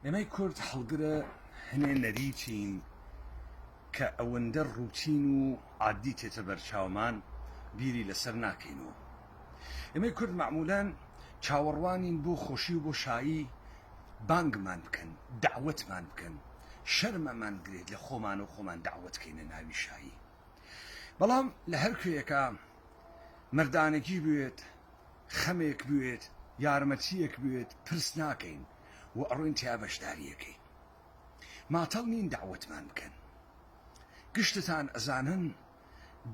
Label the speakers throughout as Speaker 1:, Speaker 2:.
Speaker 1: ئێمەی کورد هەڵگرە هەنێ نەریتین کە ئەوەندە ڕوتین و عادی تێتە بەرچاومان بیری لەسەر ناکەینەوە. ئێمەی کورد معمولان چاوەڕوانین بۆ خۆشی و بۆ شایی بانگمان بکەن، دعوەتمان بکەن، شەرمەمان گرێت لە خۆمان و خۆمان دعوەتکەینە ناوی شایی. بەڵام لە هەر کوێیەکە مردانێکی بوێت، خەمێک بوێت، یارمەتیەک بوێت، پرس ناکەین و ئەڕۆین تیا بەشداریەکەین. ماتەڵ نین دعوەتمان بکەن. گشتتان ئەزانن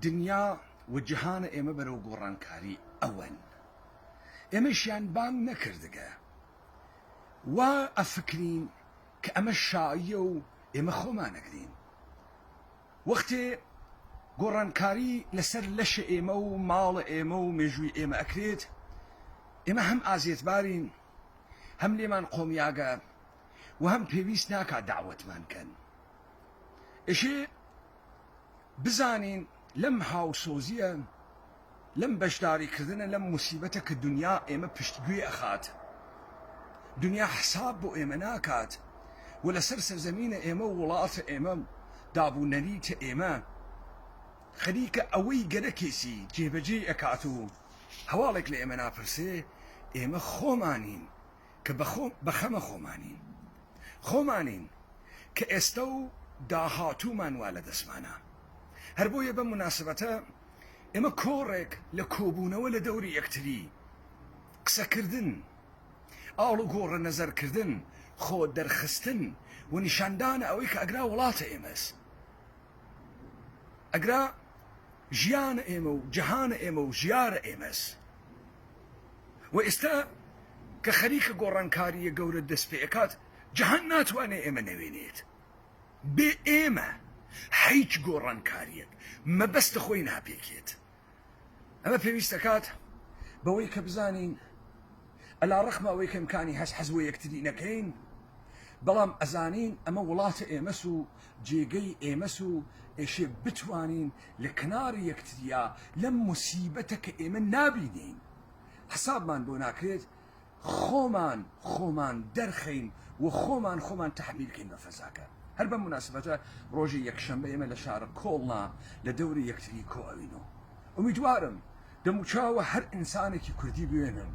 Speaker 1: دنیا و جیهانە ئێمە بەرەو گۆڕانکاری ئەوەن. ئێمەشیان بانگ نەکردگە وا ئەفکرین کە ئەمە شاییە و ئێمە خۆمان نەگرین. وەختێ گۆڕانکاری لەسەر لەشە ئێمە و ماڵە ئێمە و مێژووی ئێمە ئەکرێت، ئێمە هەم ئازیێتبارین، هەم لێمان قۆمیاگە و هەم پێویست ناکات دعوەتمان کەن. ئێشێ بزانین لەم هاوسۆزیە، لەم بەشداریکردنە لەم موسیبەتە کە دنیا ئێمە پشتگوێ ئەخات، دنیا حساب بۆ ئێمە ناکات و لەسەر سەرزەمینە ئێمە و وڵاتە ئێمە دابوونەریتە ئێمە خەریکە ئەوەی گەرەکێسی جێبەجێ ئەکات و هەواڵێک لە ئێمە ناپرسێ، ئێمە خۆمانین کە بەخەمە خۆمانین کە ئێستا و داهاتوومان وا لە دەستمانە. هەر بۆیە بە مناسبەتە ئێمە کۆڕێک لە کۆبوونەوە لە دەوری یەکتری قسەکردن، ئاڵ و گۆڕە نەزەرکردن، خۆ دەرخستن و نیشاندانە ئەوەی کە ئەگرا وڵاتە ئێمەس، ئەگرا ژیانە ئێمە و جەهانە ئێمە و ژیارە ئێمەس. و ئێستا کە خەریکە گۆڕانکاریە گەورە دەست پێکات، جەهان ناتوانێت ئێمە نەوێنێت. بێ ئێمە هیچ گۆڕانکاریەک مەبەستە خۆی ناپێکێت. ئەمە پێویستەکات بەوەی کە بزانین ئەلا ڕەخمە ئەوەی کە ئیمکانی هەست حەز بۆ یەکتری نەکەین، بەڵام ئەزانین ئەمە وڵاتە ئێمەس و جێگەی ئێمەس و ئێشێ بتوانین لە کەناری یەکتریە لەم موسیبەتە کە ئێمە نابینین حسابمان بۆ ناکرێت، خۆمان دەرخەین و خۆمان تەحمیلکەین بە فەزاکە. هەر بە مناسبەتە ڕۆژی یەکشەمبە ئێمە لە شارە کۆڵنا لە دەوری یەکتری کۆئەوینەوە. ئومیدوارم دەموچاوە هەر ئینسانێکی کوردی بوێنن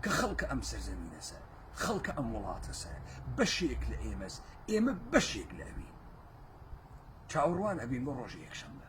Speaker 1: کە خەڵکە ئەم سەرزەمینەسە، خەڵکە ئەم وڵاتەسە، بەشێک لە ئێمەس، ئێمە بەشێک لە ئەوین. چاوەڕوان ئەبین بۆ ڕۆژی یەکشەمبە.